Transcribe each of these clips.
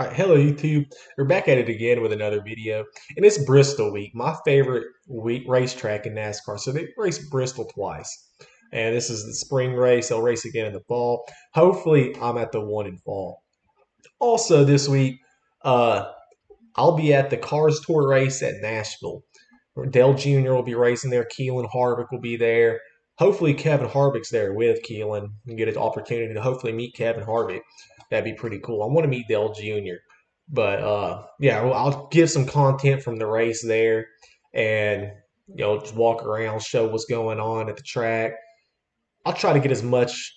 All right, hello YouTube. We're back at it again with another video, and it's Bristol week, my favorite week racetrack in NASCAR. So they race Bristol twice, and this is the spring race. They'll race again in the fall. Hopefully, I'm at the one in fall. Also, this week, uh, I'll be at the Cars Tour race at Nashville. Dale Jr. will be racing there. Keelan Harvick will be there. Hopefully, Kevin Harvick's there with Keelan and get an opportunity to hopefully meet Kevin Harvick. That'd be pretty cool. I want to meet Dale Jr. But yeah, well, I'll give some content from the race there, and just walk around, show what's going on at the track. I'll try to get as much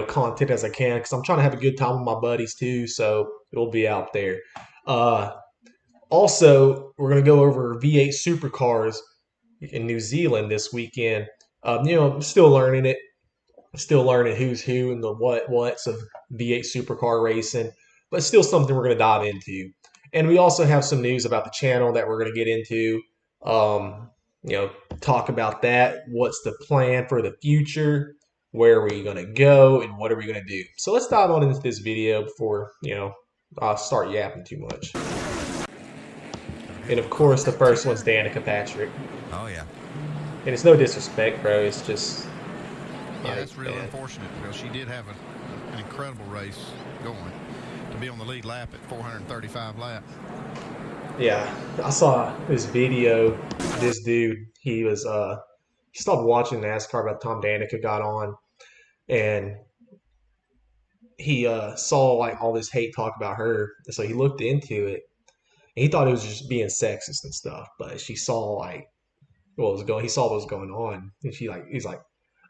content as I can because I'm trying to have a good time with my buddies too. So it'll be out there. Uh, Also, we're going to go over V8 supercars in New Zealand this weekend. I'm still learning it, still learning who's who and the what's of V8 supercar racing, but still something we're going to dive into. And we also have some news about the channel that we're going to get into. Um, Talk about that. What's the plan for the future? Where are we going to go? And what are we going to do? So let's dive on into this video before I start yapping too much. And of course, the first one's Danica Patrick. Oh yeah. And it's no disrespect, bro. It's just that's real unfortunate because she did have an incredible race going to be on the lead lap at 435 laps. Yeah, I saw this video. This dude, he stopped watching NASCAR by the time Danica got on, and he saw like all this hate talk about her. So he looked into it. And he thought it was just being sexist and stuff, but she saw like what was going. He saw what was going on, and he's like,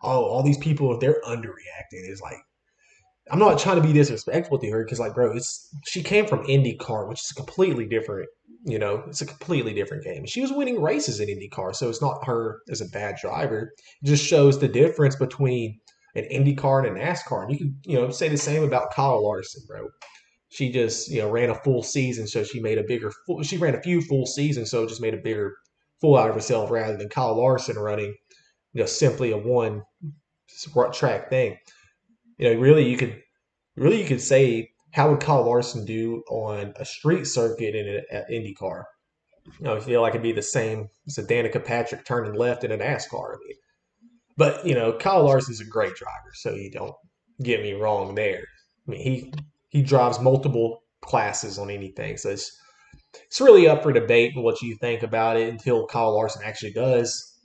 oh, all these people, they're underreacting. It's like, I'm not trying to be disrespectful to her because, like, bro, she came from IndyCar, which is completely different. It's a completely different game. She was winning races in IndyCar, so it's not her as a bad driver. It just shows the difference between an IndyCar and a NASCAR. And you can, say the same about Kyle Larson, bro. She just, ran a full season, so she made a bigger. She ran a few full seasons, so it just made a bigger fool out of herself rather than Kyle Larson running, simply a one track thing. Really, you could say, how would Kyle Larson do on a street circuit in an IndyCar? I feel like it'd be the same as a Danica Patrick turning left in a NASCAR. But Kyle Larson's a great driver, so you don't get me wrong there. I mean, he drives multiple classes on anything, so it's really up for debate and what you think about it until Kyle Larson actually does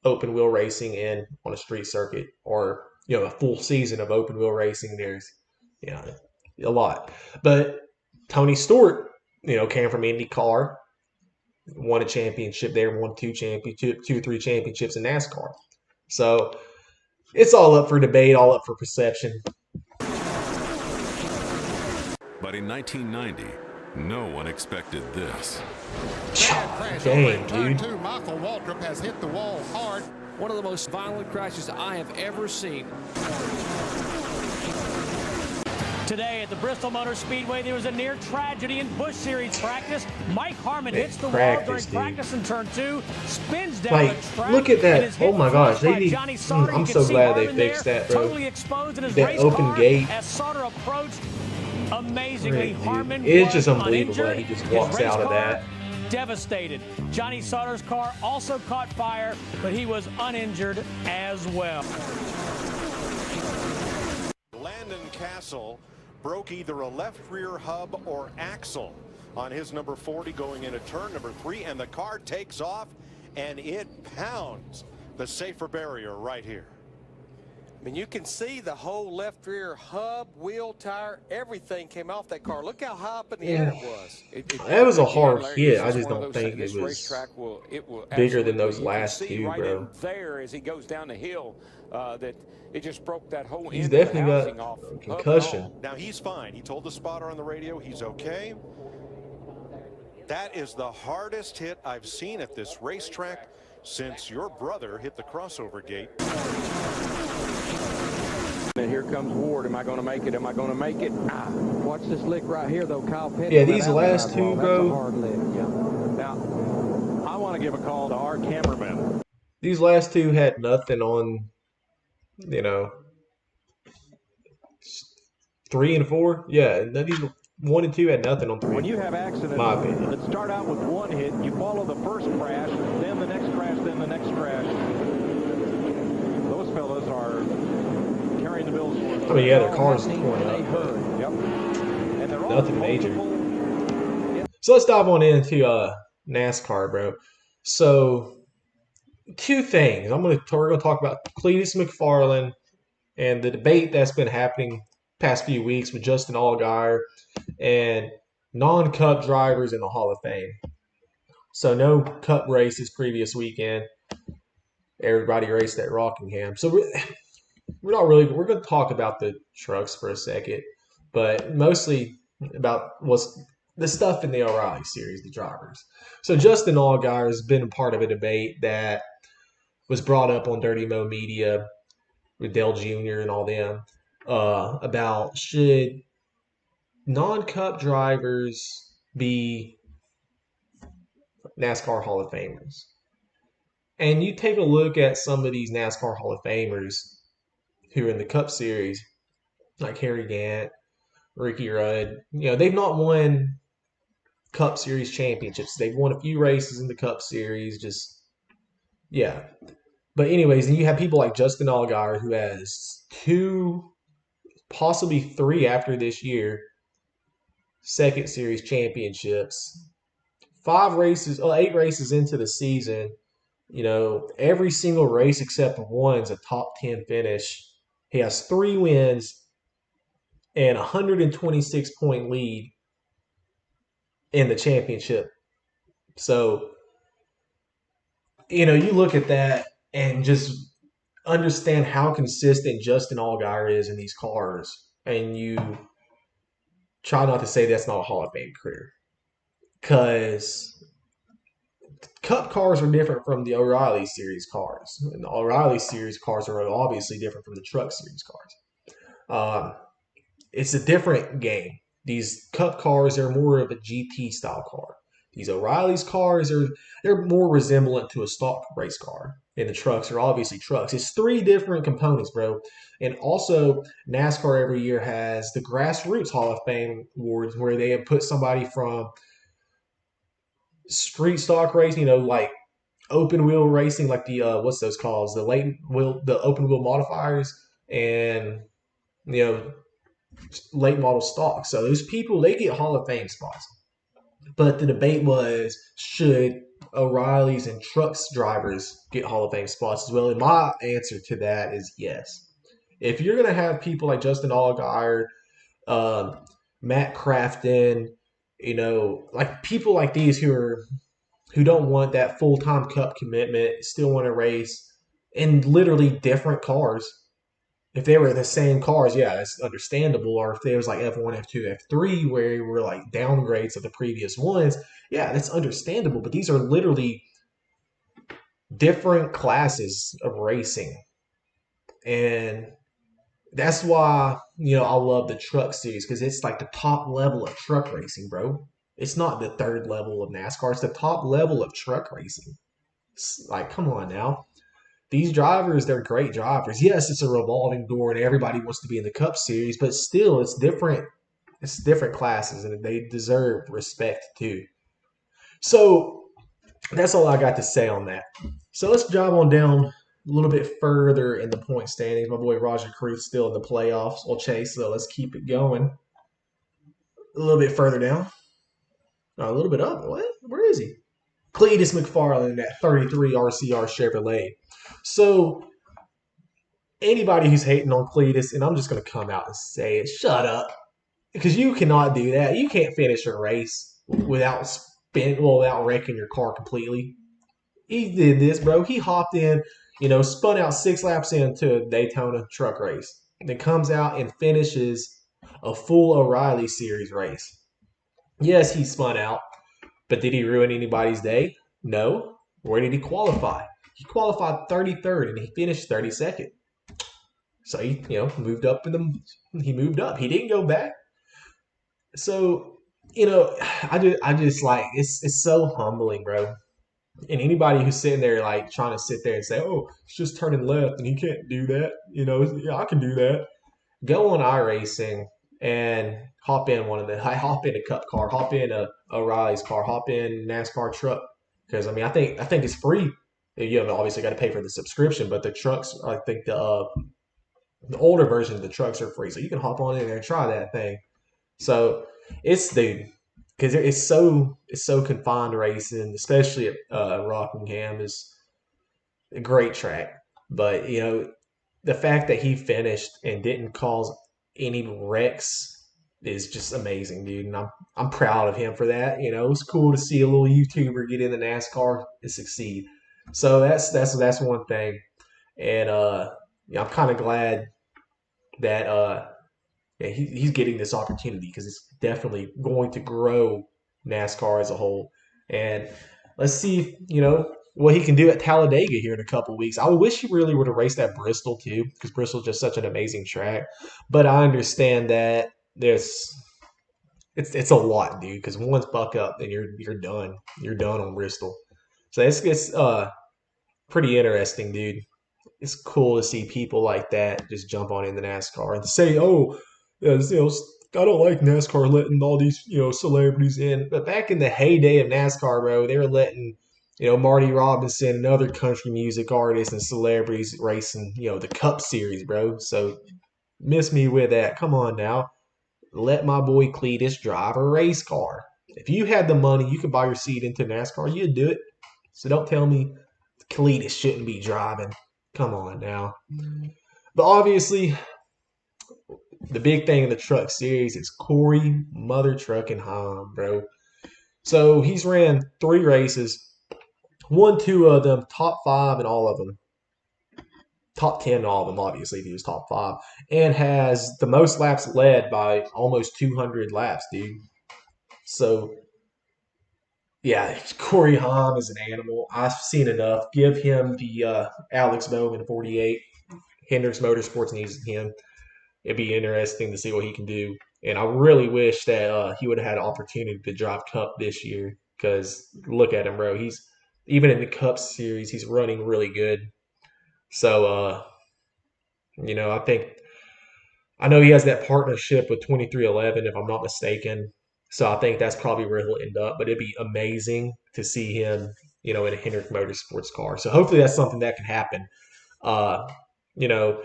open wheel racing in on a street circuit, or a full season of open wheel racing. There's a lot, but Tony Stewart came from IndyCar, won a championship there, won three championships in NASCAR. So it's all up for debate, all up for perception. But in 1990, no one expected this. Dang, dude. Michael Waltrip has hit the wall hard. One of the most violent crashes I have ever seen. Today at the Bristol Motor Speedway, there was a near tragedy in Busch Series practice. Mike Harmon hits the wall during practice in turn 2, spins down the track. Look at that. Oh my gosh. I'm so glad they fixed that, bro. Totally exposed in his that race open car gate. as Sauter approached. Amazingly, Harmon it's just was unbelievable that he just walks out of that. Devastated. Johnny Sauter's car also caught fire, but he was uninjured as well. Landon Castle broke either a left rear hub or axle on his number 40 going into turn number 3, and the car takes off and it pounds the safer barrier right here. I mean, you can see the whole left rear hub, wheel, tire, everything came off that car. Look how high up in the air it was. That was a hard hit. I just don't think it was bigger than those last two, bro. There, as he goes down the hill, that it just broke that whole. He's definitely got a concussion. Now he's fine. He told the spotter on the radio he's okay. That is the hardest hit I've seen at this racetrack since your brother hit the crossover gate. And here comes Ward. Am I going to make it? Am I going to make it? Watch this lick right here, though. Kyle Petty. Yeah, these last two, bro. Hard lick. Yeah. Now, I want to give a call to our cameraman. These last two had nothing on, 3 and 4. Yeah, 1 and 2 had nothing on 3. When you have accidents my opinion. that start out with one hit, you follow the first crash, then the next crash, then the next crash. Those fellas are carrying the bills for it. I mean, yeah, their cars torn up. Yep. And they're all Nothing major. So let's dive on into NASCAR, bro. So 2 things. We're gonna talk about Cleets McFarland and the debate that's been happening past few weeks with Justin Allgaier and non-Cup drivers in the Hall of Fame. So no Cup races previous weekend. Everybody raced at Rockingham. So we're going to talk about the trucks for a second, but mostly about what's the stuff in the O'Reilly series, the drivers. So Justin Allgaier has been a part of a debate that was brought up on Dirty Mo Media with Dale Jr. and all them about should non-Cup drivers be NASCAR Hall of Famers. And you take a look at some of these NASCAR Hall of Famers who are in the Cup Series, like Harry Gant, Ricky Rudd. They've not won Cup Series championships. They've won a few races in the Cup Series, But anyways, then you have people like Justin Allgaier, who has 2, possibly 3 after this year, second series championships. 8 races into the season, every single race except one's a top 10 finish. He has 3 wins and a 126-point lead in the championship. So, you look at that and just understand how consistent Justin Allgaier is in these cars, and you try not to say that's not a Hall of Fame career. Because Cup cars are different from the O'Reilly Series cars. And the O'Reilly Series cars are obviously different from the Truck Series cars. It's a different game. These Cup cars are more of a GT style car. These O'Reilly's cars they're more resemblant to a stock race car. And the trucks are obviously trucks. It's 3 different components, bro. And also, NASCAR every year has the Grassroots Hall of Fame awards where they have put somebody from street stock racing, like open wheel racing, like the what's those called? The open wheel modifiers, and late model stock. So those people, they get Hall of Fame spots. But the debate was, should O'Reilly's and trucks drivers get Hall of Fame spots as well? And my answer to that is yes. If you're going to have people like Justin Allgaier, Matt Crafton, like people like these who don't want that full-time Cup commitment, still want to race in literally different cars. If they were the same cars, yeah, that's understandable. Or if they was like F1, F2, F3, where were like downgrades of the previous ones, yeah, that's understandable. But these are literally different classes of racing. And that's why, I love the truck series, because it's like the top level of truck racing, bro. It's not the 3rd level of NASCAR. It's the top level of truck racing. It's like, come on now. These drivers, they're great drivers. Yes, it's a revolving door and everybody wants to be in the Cup Series, but still, it's different. It's different classes, and they deserve respect too. So that's all I got to say on that. So let's drive on down a little bit further in the point standings. My boy Roger Cruz still in the playoffs. Well, Chase, so let's keep it going. A little bit further down. A little bit up. What? Where is he? Cleets McFarland at 33 RCR Chevrolet. So anybody who's hating on Cletus, and I'm just going to come out and say it, shut up. Because you cannot do that. You can't finish a race without wrecking your car completely. He did this, bro. He hopped in, spun out 6 laps into a Daytona truck race. And then comes out and finishes a full O'Reilly Series race. Yes, he spun out. But did he ruin anybody's day? No. Where did he qualify? He qualified 33rd and he finished 32nd. So he, moved up he moved up. He didn't go back. So, I just like it's so humbling, bro. And anybody who's sitting there like trying to sit there and say, "Oh, it's just turning left and he can't do that," yeah, I can do that. Go on iRacing and hop in one of the. I hop in a Cup car, hop in a O'Reilly's car, hop in NASCAR truck. Because I mean, I think it's free. You know, obviously got to pay for the subscription, but the trucks, I think the older version of the trucks are free, so you can hop on in there and try that thing. So it's because it's so confined racing, especially at Rockingham is a great track. But you know, the fact that he finished and didn't cause any wrecks is just amazing, dude. And I'm proud of him for that. You know, it's cool to see a little YouTuber get into NASCAR and succeed. So that's one thing. And yeah, I'm kind of glad that yeah, he's getting this opportunity because it's definitely going to grow NASCAR as a whole. And let's see, you know, what he can do at Talladega here in a couple weeks. I wish he really would have raced at Bristol too, because Bristol's just such an amazing track. But I understand that it's a lot, dude. Because once buck up, then you're done. You're done on Bristol. So it's pretty interesting, dude. It's cool to see people like that just jump on in the NASCAR and say, "Oh, yeah, you know, I don't like NASCAR letting all these celebrities in." But back in the heyday of NASCAR, bro, they were letting Marty Robinson and other country music artists and celebrities racing the Cup Series, bro. So miss me with that. Come on now, let my boy Cletus drive a race car. If you had the money, you could buy your seat into NASCAR. You'd do it. So don't tell me Cletus shouldn't be driving. Come on now. But obviously, the big thing in the truck series is Corey Mother Trucking Hahn, bro. So he's ran 3 races, won 2 of them, top 5 in all of them. Top 10 in all of them, obviously, if he was top 5. And has the most laps led by almost 200 laps, dude. So, yeah, Corey Hahn is an animal. I've seen enough. Give him the Alex Bowman 48. Hendricks Motorsports needs him. It'd be interesting to see what he can do. And I really wish that he would have had an opportunity to drive Cup this year. Because look at him, bro. He's even in the Cup series, he's running really good. So, I know he has that partnership with 2311, if I'm not mistaken. So I think that's probably where he'll end up. But it'd be amazing to see him, in a Hendrick Motorsports car. So hopefully that's something that can happen. Uh, you know,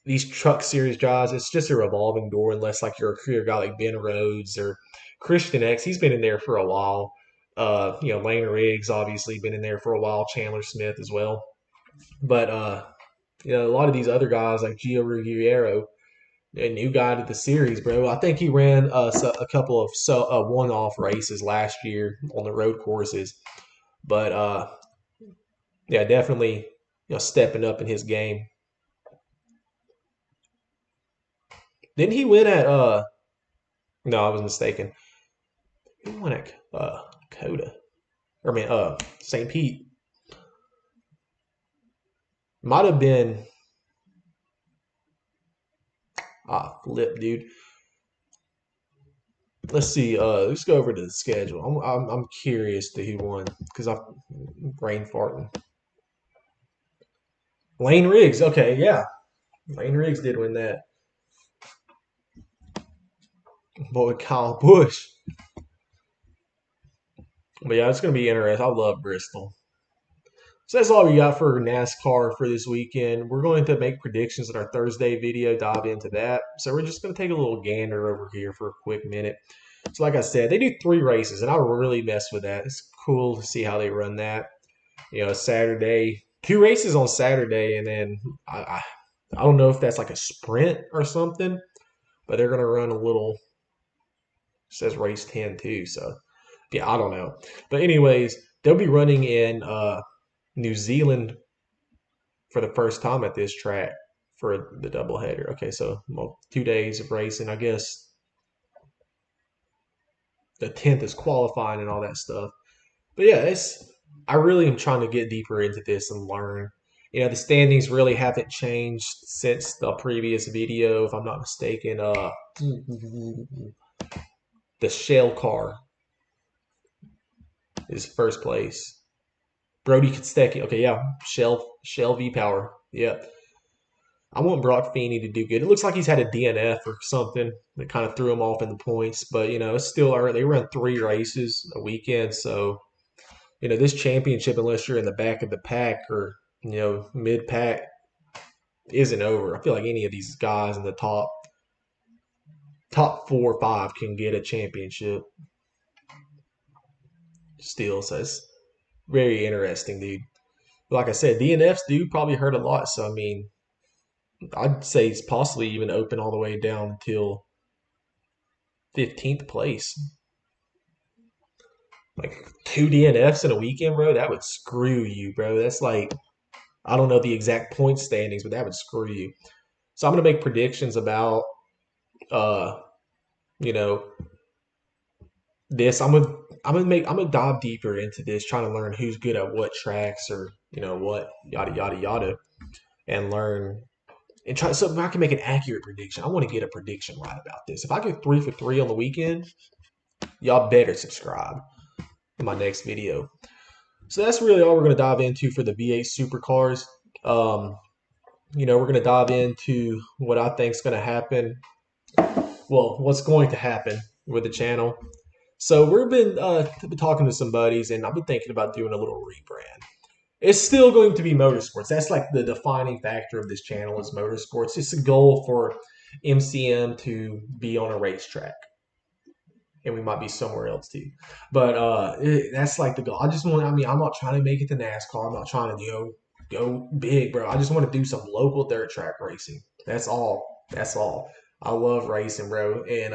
these truck series drives, it's just a revolving door unless like you're a career guy like Ben Rhodes or Christian X. He's been in there for a while. Lane Riggs obviously been in there for a while. Chandler Smith as well. But a lot of these other guys like Gio Ruggiero, a new guy to the series, bro. I think he ran a couple of one-off races last year on the road courses. But yeah, definitely stepping up in his game. Didn't he win at no, I was mistaken. He won at Coda. St. Pete. Might have been flip, dude. Let's see. Let's go over to the schedule. I'm curious to who won because I'm brain farting. Lane Riggs. Okay, yeah. Lane Riggs did win that. Boy, Kyle Busch. But yeah, it's going to be interesting. I love Bristol. So that's all we got for NASCAR for this weekend. We're going to make predictions in our Thursday video, dive into that. So we're just going to take a little gander over here for a quick minute. So like I said, they do 3 races, and I really mess with that. It's cool to see how they run that. Saturday, 2 races on Saturday, and then I don't know if that's like a sprint or something, but they're going to run a little, it says race 10 too, so yeah, I don't know. But anyways, they'll be running in New Zealand for the first time at this track for the doubleheader. Okay, so 2 days of racing. I guess the 10th is qualifying and all that stuff. But yeah, I really am trying to get deeper into this and learn. The standings really haven't changed since the previous video, if I'm not mistaken. The Shell car is first place. Brody Kostecki. Okay, yeah. Shell V-Power. Yeah. I want Brock Feeney to do good. It looks like he's had a DNF or something that kind of threw him off in the points, but it's still early. They run 3 races a weekend, so this championship, unless you're in the back of the pack or mid pack, isn't over. I feel like any of these guys in the top 4 or 5 can get a championship still. So it's very interesting, dude. Like I said, DNFs do probably hurt a lot. So I mean, I'd say it's possibly even open all the way down till 15th place. Like 2 DNFs in a weekend, bro, that would screw you, bro. That's like, I don't know the exact point standings, but that would screw you. So I'm gonna make predictions about this. I'm gonna dive deeper into this, trying to learn who's good at what tracks or what yada yada yada, and learn and try so I can make an accurate prediction. I want to get a prediction right about this. If I get 3 for 3 on the weekend, y'all better subscribe in my next video. So that's really all we're gonna dive into for the V8 supercars. We're gonna dive into what I think is gonna happen. Well, what's going to happen with the channel. So we've been talking to some buddies, and I've been thinking about doing a little rebrand. It's still going to be motorsports. That's like the defining factor of this channel is motorsports. It's a goal for MCM to be on a racetrack. And we might be somewhere else too. But that's like the goal. I'm not trying to make it to NASCAR. I'm not trying to go big, bro. I just want to do some local dirt track racing. That's all. I love racing, bro. And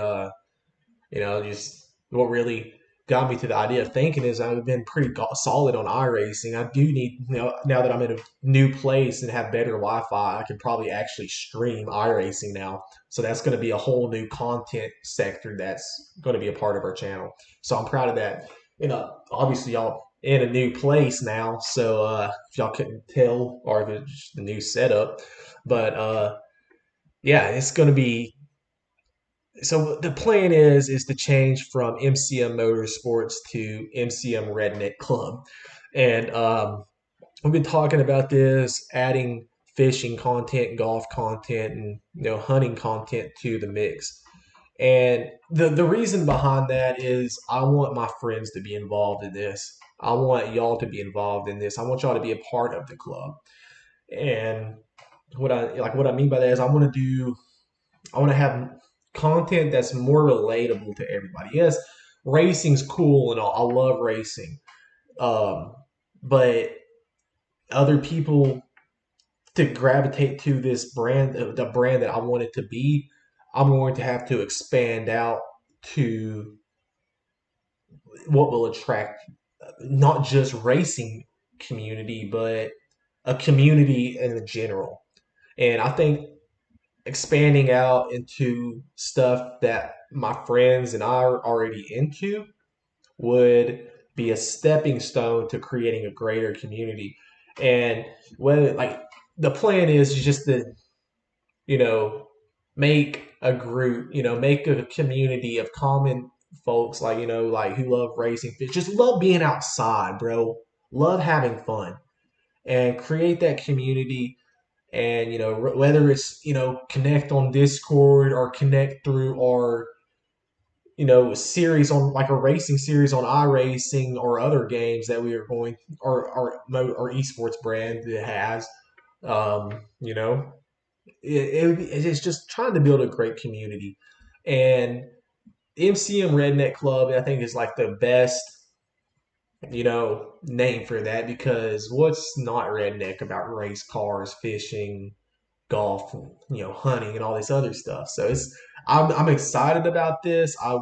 just what really got me to the idea of thinking is I've been pretty solid on iRacing. I do need, now that I'm in a new place and have better Wi-Fi, I can probably actually stream iRacing now. So that's going to be a whole new content sector that's going to be a part of our channel. So I'm proud of that. Obviously y'all in a new place now, so if y'all couldn't tell, or if it's just the new setup, but yeah, it's going to be. So the plan is to change from MCM Motorsports to MCM Redneck Club, and we've been talking about this, adding fishing content, golf content, and hunting content to the mix. And the reason behind that is I want my friends to be involved in this. I want y'all to be involved in this. I want y'all to be a part of the club. And what I mean by that is I want to have content that's more relatable to everybody. Yes, racing's cool and all. I love racing. But other people to gravitate to this brand, the brand that I want it to be, I'm going to have to expand out to what will attract not just racing community, but a community in general. And I think expanding out into stuff that my friends and I are already into would be a stepping stone to creating a greater community. And whether the plan is just to, make a group, make a community of common folks who love racing, just love being outside, bro. Love having fun and create that community. And whether it's connect on Discord or connect through our series on like a racing series on iRacing or other games that we are going or esports brand that has it's just trying to build a great community. And MCM Redneck Club I think is like the best name for that, because what's not redneck about race cars, fishing, golf, hunting, and all this other stuff. So I'm excited about this. I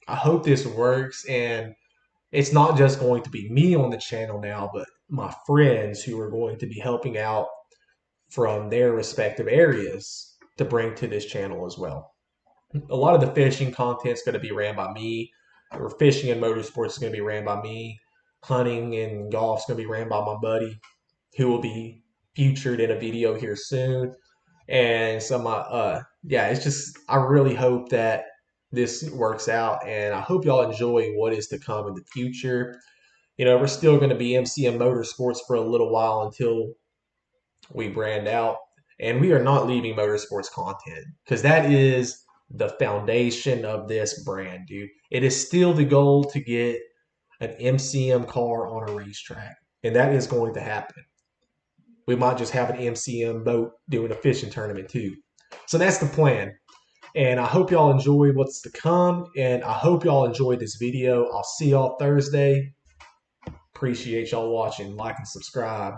hope this works, and it's not just going to be me on the channel now, but my friends who are going to be helping out from their respective areas to bring to this channel as well. A lot of the fishing content is going to be ran by me, or fishing and motorsports is going to be ran by me. Hunting and golf is going to be ran by my buddy, who will be featured in a video here soon. And so it's just, I really hope that this works out, and I hope y'all enjoy what is to come in the future. We're still going to be MCM Motorsports for a little while until we brand out. And we are not leaving motorsports content because that is the foundation of this brand, dude. It is still the goal to get an MCM car on a racetrack, and that is going to happen. We might just have an MCM boat doing a fishing tournament too. So that's the plan. And I hope y'all enjoy what's to come, and I hope y'all enjoyed this video. I'll see y'all Thursday. Appreciate y'all watching. Like and subscribe.